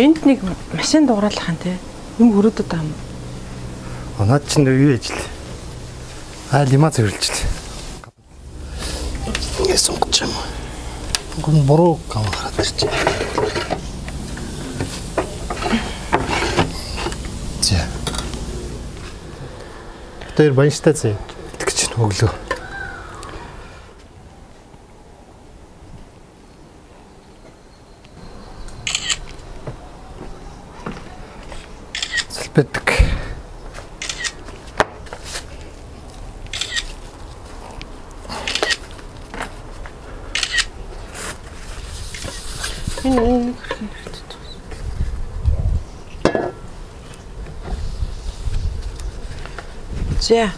Энд нэг машин дуурайлах юм те. Юм хөрөөдөд байгаа юм. Наад чинь юу ээж л. Лима зөвлөж л. Ингэ сонгож юм. Гүн буруу гав хараад ирч. За. Тэр баяртай зэ. Итгэж өглөө. Салбэдэг. Энэ За.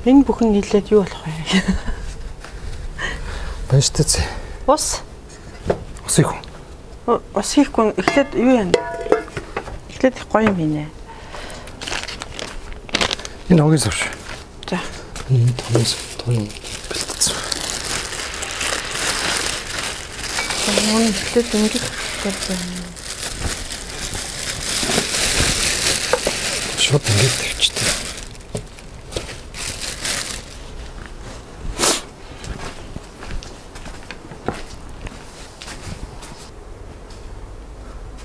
Энэ бүхэн нийлээд юу болох вэ? Баяртай зэ. Ус. Ус их. Ус хийхгүй эхлээд юу яана? Эхлээд их гоё юм инэ. Энэ хогийн савш. За. Энэ томс том бэлтгэсэн. Мөн эхлээд ингэж байна. Шууд ингэж тавьчихсан.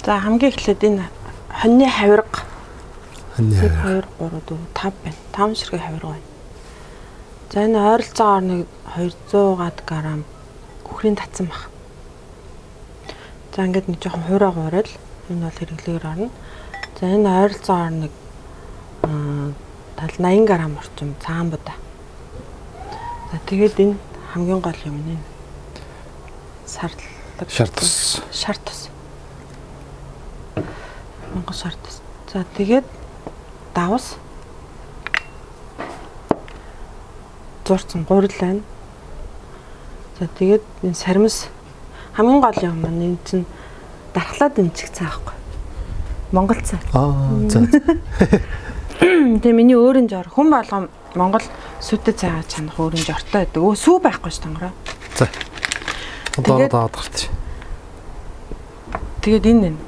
За хамгийн эхлээд энэ хоньны хавирга. Хоньны 2 3 4 5 байна. 5 ширхэг хавирга байна. За энэ ойролцоогоор нэг 200 грамм күхрийн татсан баг. За ингээд нэг жоохон хуурай гуурал энэ бол хэрэглэгээр орно. За энэ ойролцоогоор нэг 80 грамм орчим цагаан будаа. За тэгээд энэ хамгийн гол юм нэ. Шар тус. Монгол шар тус. За тэгээд давс зурцсан гурил байна. За тэгээд энэ сармис хамгийн гол юм маань энэ чинь дархлаад дэмжих цаа байхгүй. Монгол цаа. За. Тэгээ миний өөрийн жор хүн болгон Монгол сүтэд цайгаа чанах өөрийн жортой байдаг. Сүү байхгүй ш тонгороо. За. Одоо даад гарч. Тэгээд энэ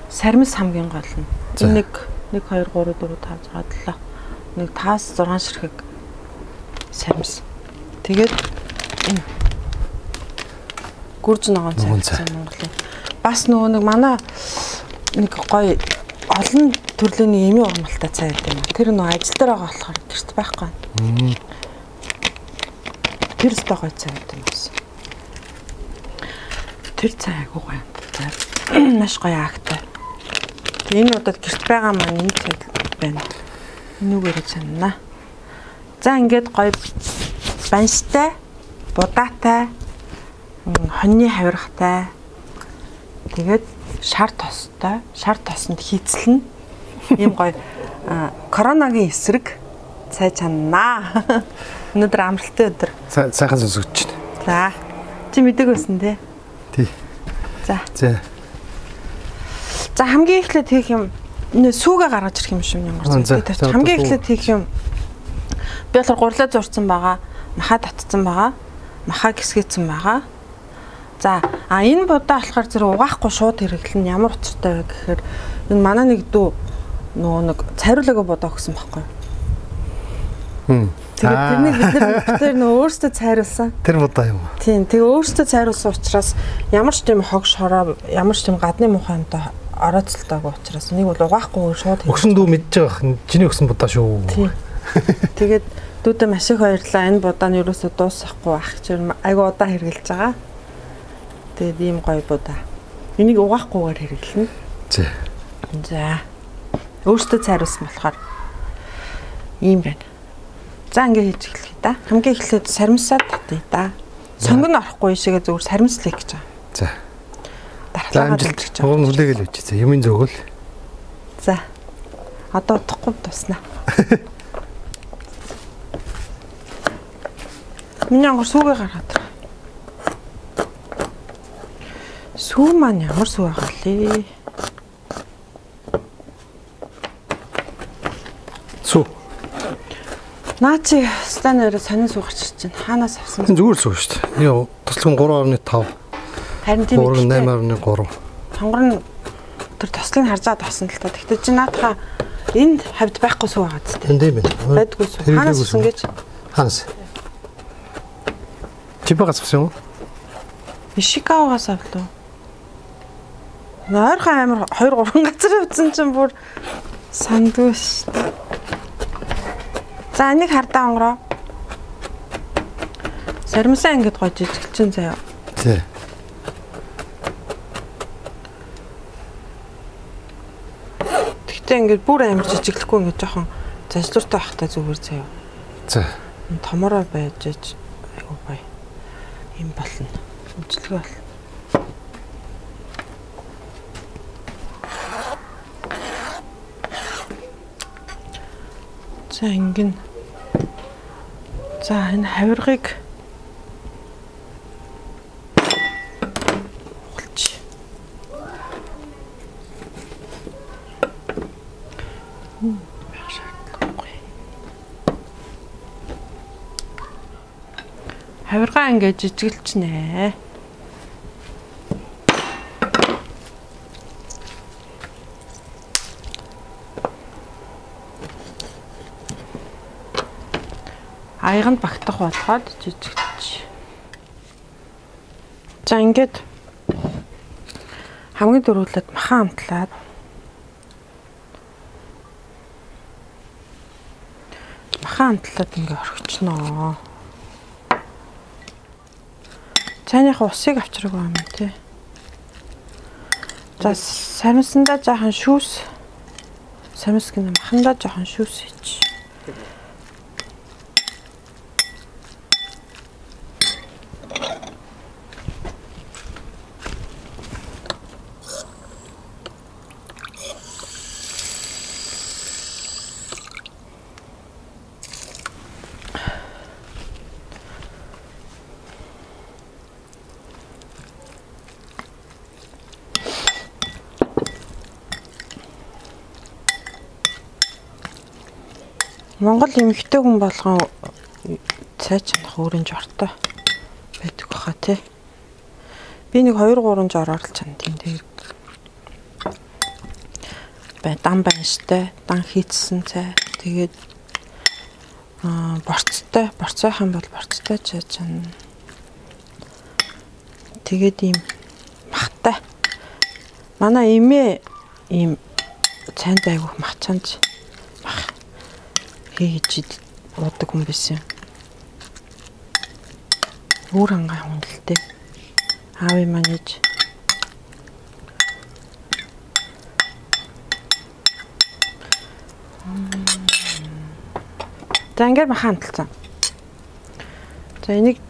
сармис хамгийн гол нь. Энэ 1 2 3 4 5 6 7 нэг 5 6 ширхэг сармис. Тэгээд энэ гүрж ногоон цай Монголын. Бас нөгөө нэг манай нэг гоё олон төрлийн эмийн урмалтай цай гэдэг юм. Тэр нөгөө ажил дээр байгаа болохоор гэрт байхгүй. Тэр өстой гоё цай гэдэг юм байна. Тэр цай айгуу гоё. Маш гоё агтай. Энэ удаад гэрт байгаа маань энэ цай байна. Энүүгээр санана. За ингээд гоё банштай, будаатай, хоньны хавиргатай. Тэгээд шар тостой, шар тосонд хийцлэн ийм гоё коронагийн эсрэг цай чанаа. Өнөөдөр амралтын өдөр. Сайхан сонсогч За. байна. Чи мэдэг байсан те? Тий. За. За хамгийн эхлээд хийх юм сүүгээ гаргаж ирэх юм шиг ямар ч. Хамгийн эхлээд хийх юм би болохоор гурлаа зурцсан байгаа, махаа татцсан байгаа, махаа гисгэцсэн байгаа. За энэ будаа болохоор зэрэг угаахгүй шууд хэрэглэн ямар учиртай вэ гэхээр энэ манай нэг дүү нөгөө нэг цайруулаагаа будаа өгсөн байхгүй. Тэгээд тэрнийг бид нар нөгөө өөрсдөө цайруулсан. Тэр будаа юм. Тийм. Тэгээ өөрсдөө цайруулсан учраас ямар ч тийм хог шороо, ямар ч тийм гадны муухай юмтай орооцолтойгоо учраас нэг бол угаахгүй шууд өгсөн дүү мэдж байгаа. Чиний өгсөн будаа шүү. Тийм. Тэгээд дүүдээ маш их баярлаа. Энэ будаа нь ерөөсөө дуусахгүй ах чинь айгу удаа хэрглэж байгаа. Тэгээд ийм гоё будаа. Энийг угаахгүйгээр хэрэглэнэ. За. Өөртөө цайруулсан болохоор ийм байна. За ингээ хийж эхлэе да. Хамгийн эхлээд сармисаа татъя да. Сонгон орохгүй шигээ зүгээр сармислэх гэж байгаа. За. Дархлаагаа дэмжиж байгаа. Уг хүлээгээл үчи. За юмын зөвгөл. За. Одоо утахгүй туснаа. Миний ангар сүүгээ гаргаад. Сүү маань ямар сүү байгаа лээ? Сүү. Наачи станаар сонин сүү гарч ирж байна. Хаанаас авсан? Зүгээр сүү шүү дээ. Яа, туслан 3.5. Харин тийм ээ. 8.3. Хонгор нь тэр тослыг харжаад басан л та. Тэгтээ чи наадхаа энд хавьд байхгүй суу байгаа зү. Тийм ээ. Байдгүй суу. Ханаас ирсэн гэж? Ханаас. Чи багаас авсан уу? Ишикавагаас авлаа. Нойрхон амар 2 3 газар явсан чинь бүр сандгүй шүү дээ. За энийг хардаа онгороо. Сармсаа ингэж гоо жижигчин заяа. Тий. Тэгтээ ингэж бүр амар жижиглэхгүй ингэж жоохон зажлууртай байхтай зүгээр заяа. За. Томороо байж айгуу бай. Им болно. Үжилгээ бол. За ингэн. За энэ хавиргыг ухалж. Байх шаардлагагүй. Хавиргаа ингэ жижиглчихнэ. Аяганд багтах болгоод жижигч. За ингээд хамгийн дөрүүлээд махан амтлаад ингээ орхичноо. Цайныхаа усыг авчраг байгаа юм тий. За сармсандаа жаахан шүүс. Сармс гэнэ махандаа жаахан шүүс хийч. Монгол эмэгтэй хүн болгон цай чанах өөрийн жортой байдаг баха тий. Би нэг 2 3 жор орлож чана тийм дээр. Дан байна штэ. Дан хийцсэн цай. Тэгээд борцойх юм бол борцтой чай чана. Тэгээд ийм махтай. Манай эмээ ийм цайнд айгуух махчаанч мах хийж уудаг хүн байсан. Өөр ангаа хүн л дээ. Аав юм aanаж. За ингээд махан амталцсан. За энийг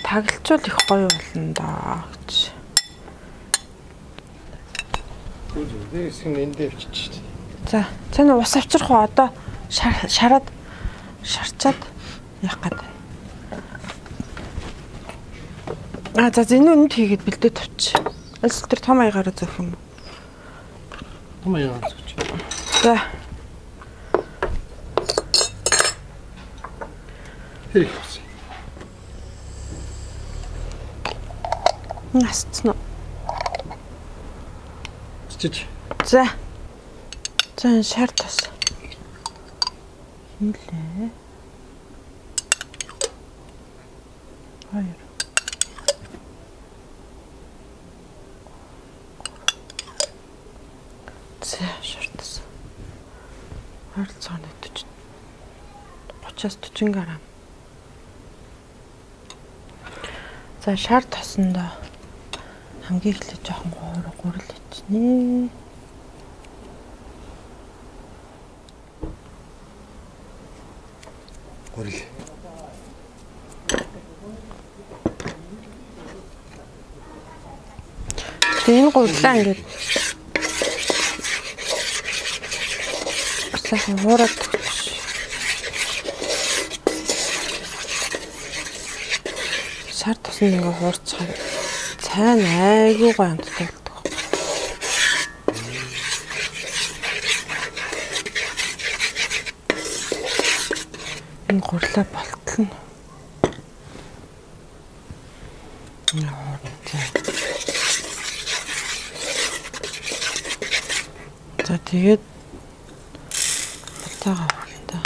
таглалцуул их гоё болно доо гэж. Дээрээс нь эндээ авчиж. За цаана ус авчрах уу одоо шараад шарчаад яах гээд. За энэ үнд хийгээд бэлдээ тавьчих. Аль тэр том аягаараа зөөх юм. Том аягаар зөөч. За. Хей. Настна. Чич. За. За шар тас. Хинлээ. Хоёр. За шар тас. Харилцааны 40. 30-аас 40 грамм. За шар тосондоо хамгийн эхлээд жоохон гурил хийчихнэ. Гурил. Энэ гурлаа ингээд сайхан хуураад шар тоснд ингээ хуурцгаа цайн айгүй гоё амттай болдог. Энэ гурлаа болтолно. За тэгээд батагаа хүртэ.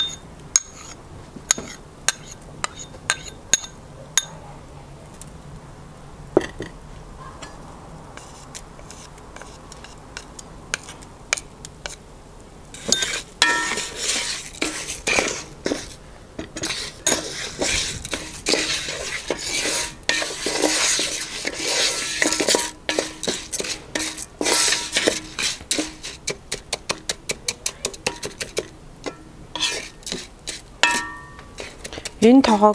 Энэ тоогоо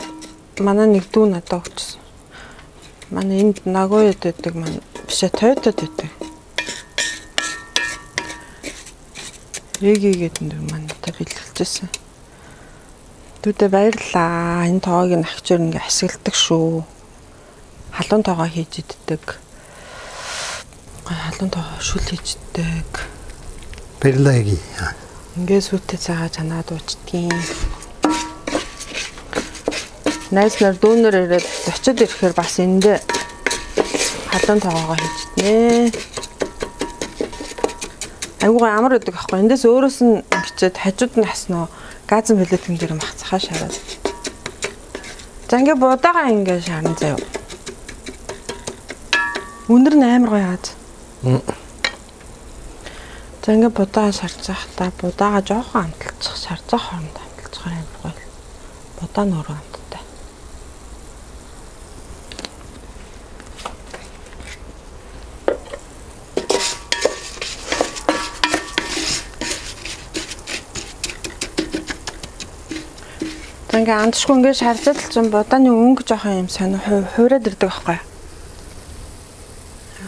манай нэг дүү надад өгчсэн. Манай энд Нагояд байдаг маань биш ээ Тойотод байдаг. Риги гэдэг нь маань надад бэлгэлжсэн. Дүүдээ баярлаа. Энэ тоогыг нь ахичаар ингээ ашигладаг шүү. Халуун тоогоо хийж иддэг. Халуун тоогоо шүл хийж иддэг. Баярлаа гээ. Ингээ сүтээ цаагаа чанаад уучдгийн. Найз нар дүүнэр ирээд очиод ирэхээр бас эндээ халуун тоогоо хийжтнэ. Айгуугаа амар байдаг аахгүй. Эндээс өөрөөс нь бичээд хажууд нь хаснаа газан билетэн дээр махцахаа шараад. За ингээ будаага ингээ шаарна заяа. Өнөр нь амар гоё яаз. За ингээ будаага шарцах та будаага жоохон амталчих шарцах хооронд амталчихаар амар гоё. Будаа нөрөө амттай. Ингээ андшгүй ингээ шарцаад л чинь будааны өнгө жоохон юм сонио хуураад ирдэг аахгүй.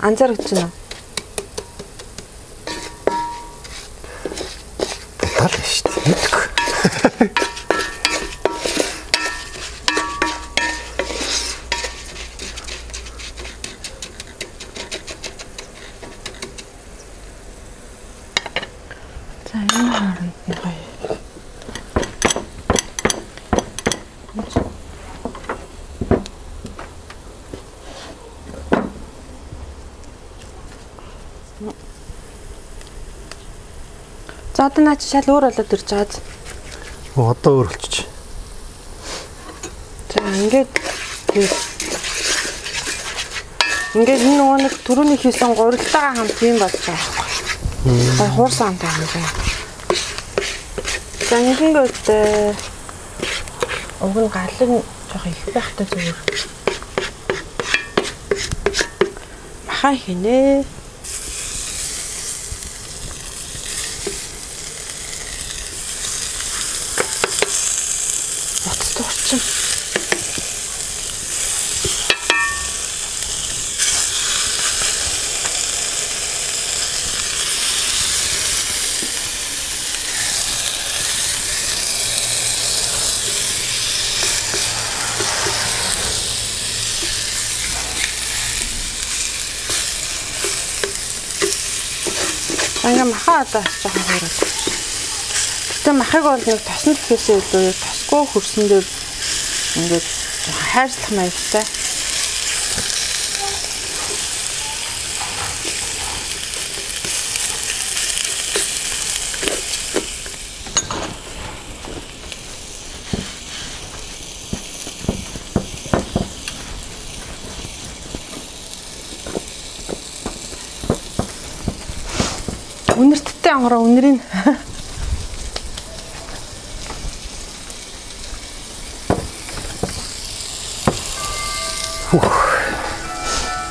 Анзаар гэж байна уу? Тал шүү дээ. За энэ харант нь гоё. За одоо наа чи шал өөр болоод ирж байгаа. Одоо өөр болчих. За ингээд энэ нөгөө нэг түрүүний хийсэн гурилтайгаа хамт юм болж байгаа байхгүй. Хуурсан хамт юм байна. За ингээд уг нь гал нь жоох их байхтай зүгээр. Махаа хийнэ. Ингээ махаа одоо жоохон хуураад. Гэтэ махыг бол нэг тосно гэхээсээ илүү тосгүй хөрсөн дээр ингээд хайрлах маягтай. Үнэрттэй онгороо үнэрийн.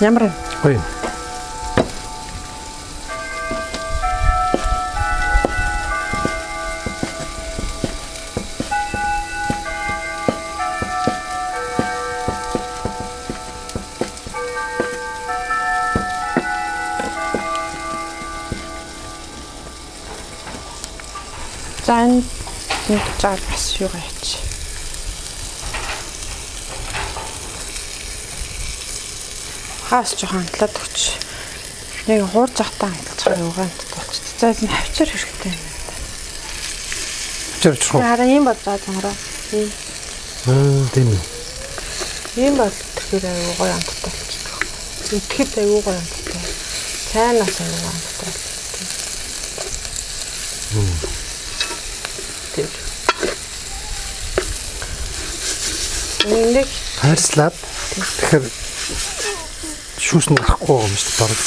Ямар гоё. Зан нэг цаа бас юу гайч. Хаас жоохон хандлаад өгч. Нэг хуурж захтаа хандлцгаа юугаанд болчих. За энэ хавчаар хэрэгтэй юм байна. Хавчаар чих. Хараа юм болж байгаа зангаараа. Тийм. Ийм бол тэгэхээр аюу гоё амттай болчихдог. Итгэхэд аюу гоё амттай. Цайнаас аюу гоё амттай. Энийг хайрслаад тэгэхээр шүүс нь гарахгүй юм шүү дээ баг.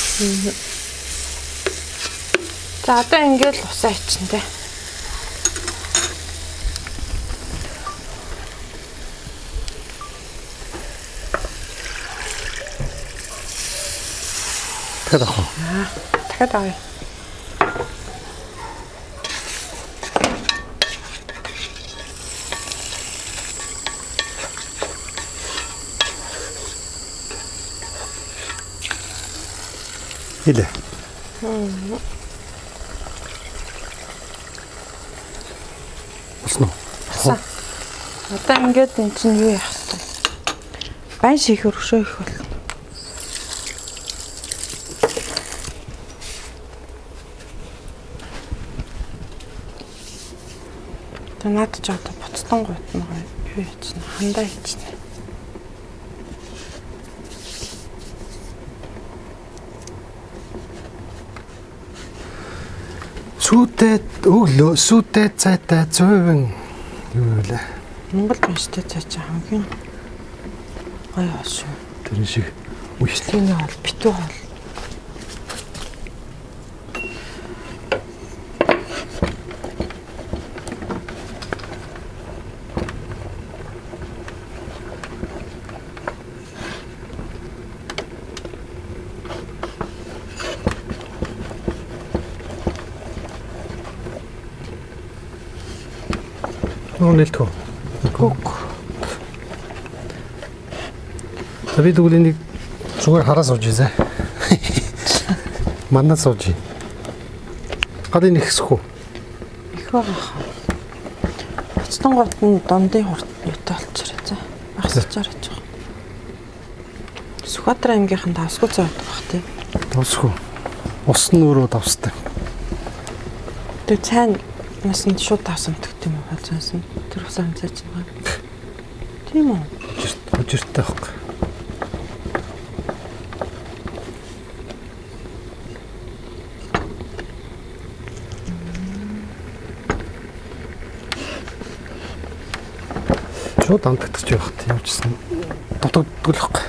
За одоо ингээд усаа ичнэ те. дахиад авах. Дахиад авъя. Илээ. Уснаа. Одоо ингээд эн чинь юу яах вэ? Байн шийх өргөшөө их бол. Танаад ч одоо буцтан гутна юу яж нэ хандаа хийчихнэ. Сүйтэй цайтай 100% юу вэ? Монгол биштэй цай чи хамгийн гоё шүү. Тэр шиг үстэйний хол битүү хол. Нэлтгөө. Гүг. Би дүүлийн нэг зүгээр хараа сууж ийзээ. Мандаа сууж. Гадын ихсэхгүй. Их байгаа. Буцтан гутны дондын хурд юутай болчихроо зэ. Багсчаар гэж байгаа. Сүхбаатар аймгийнхан давсгүй цай байдаг бах тий. Давсгүй. Ус нь өөрөө давстай. Тэг цайн насанд шууд давсамтдаг юм уу цаасан. Тэр ус амцаач байгаа. Тийм үү? Хожиртай байхгүй. Шууд амтагдчих явах тийм ч гэсэн дутагддаг л байхгүй.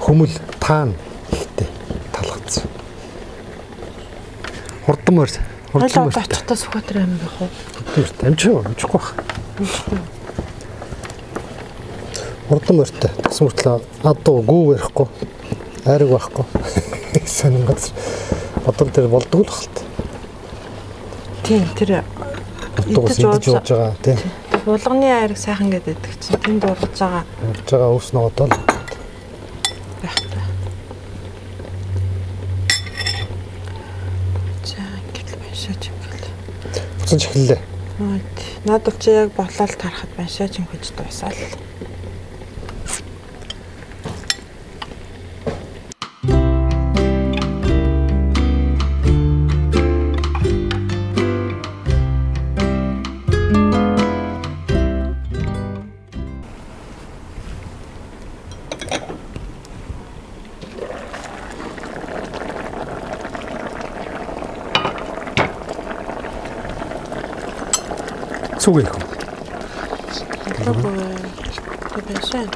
Хөмөл таан ихтэй талхацсан. Хурдан мөр. Хурдан мөр. Очихдаа Сүхбаатар аймаг явах уу? Амжихгүй байх. Хурдан мөртэй. Сүмтлээ адуу гүү ярихгүй. Айраг байхгүй. Сонин газар. Одоо тэр болдгоо л хальт. Тийм тэр идэж ууж байгаа тийм. Булганы айраг сайхан гэдэг чинь тэнд ургаж байгаа. Ургаж байгаа ус ногоодол. Яхта. За ингээд баншаач юм гээл. Буцаж эхэллээ. Наад бол чи яг болоод тарахад баншаач юм гэж дуусаал. Сүүгэй хөө. Тэбэшэн.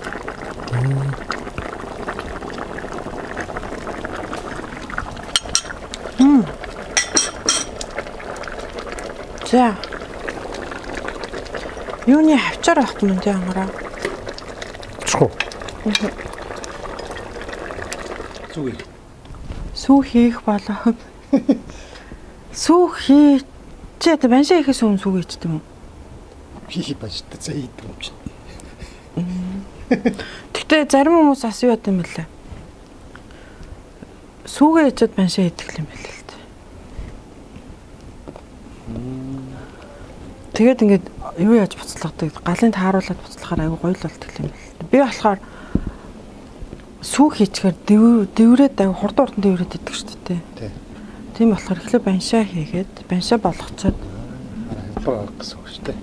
За. Юуны хавчаар авах юм тий ангараа. Чхоо. Сүүгэй. Сүү хийх болоо. Сүү хий. Чи одоо баншаа хийхээс өмнө сүү хийдэг юм уу? Хий бааштай за хийдэг юм чинь. Гэтэ зарим хүмүүс асуу яд юм бэлээ. Сүүгээ ичээд баншаа хийдэг юм бэлээ л дээ. Тэгээд ингээд юу яаж буцлагдаг? Галын тааруулаад буцлахаар аягүй гоё л болдог юм бэл. Би болохоор сүү хийчихээр дэврээд аягүй хурдан дэврээд идэх шүү дээ. Тийм болохоор эхлээ баншаа хийгээд баншаа болгоцоод баг гэсэн үг шүү дээ.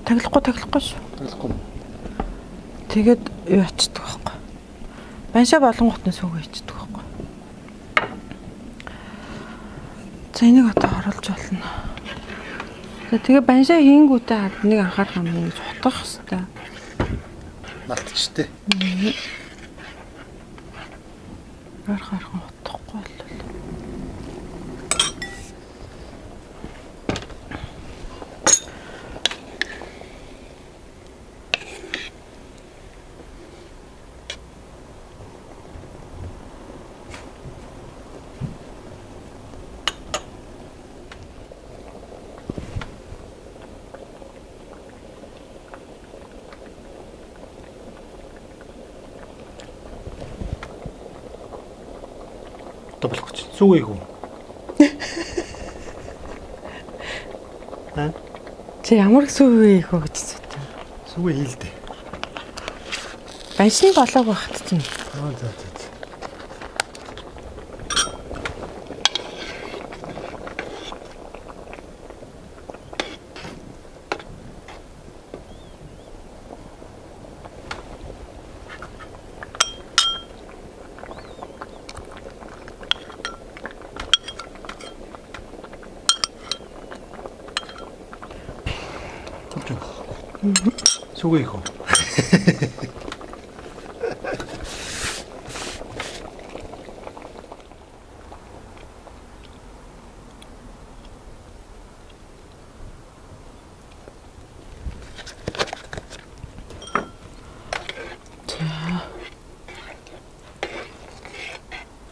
Таглахгүй шүү. Таглахгүй. Тэгээд юу ачдаг байхгүй. Баншаа болгонгот нь сүүгээ ичдэг байхгүй. За энийг одоо оруулж болно. Тэгээ баншаа хийнгүүтээ хад нэг анхаарах юм ингэж хутгах хэвээр. Мартчихтэй. Харахаар хутгахгүй боллоо. Болох гэж зүгээх үү? Чи ямар сүгээх вэ гэж зүтэ. Сүгэ хийлдэ. Баншин болоог багт чинь. За. Сүгээх үү?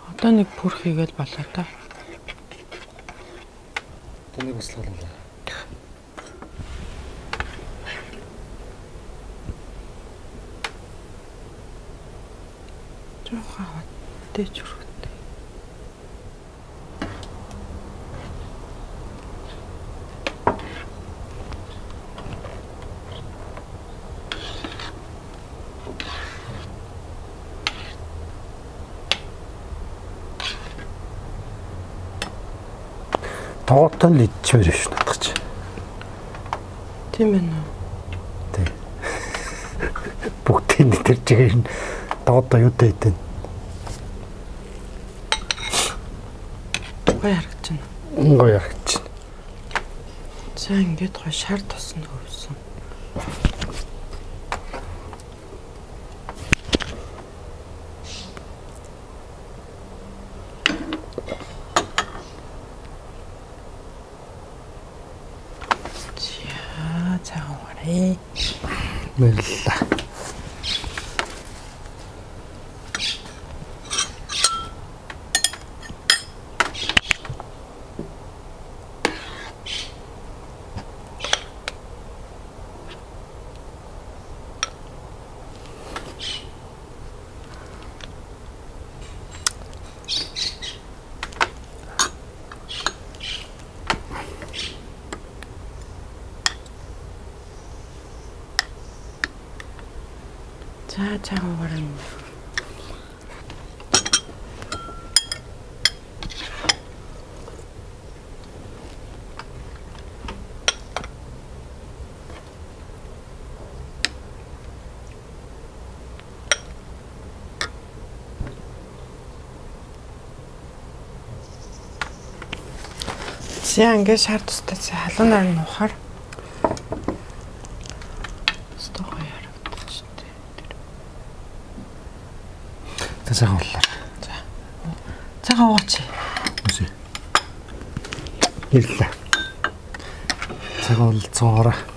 Одоо нэг бүр хийгээл болоо та. Тэнийг бас болоо. Дэж үргэлтэй. Тоотон л идчихвэр биш надгач. Тийм ээ нөө. Тий. Бүгдийн дээр чигээр тоотоо юу дээдэн. Гоё харагдаж байна. Гоё харагдаж байна. За ингээд гоё шар тосно хөвсөн. цагаарай. Мэлла. За цагаарай. За ингээд шар тустай халуун нарыг нухаар. Цагаан боллоо. За. Цагаан ууч. Үгүй. Ирлээ. Цагаан бол цоороо.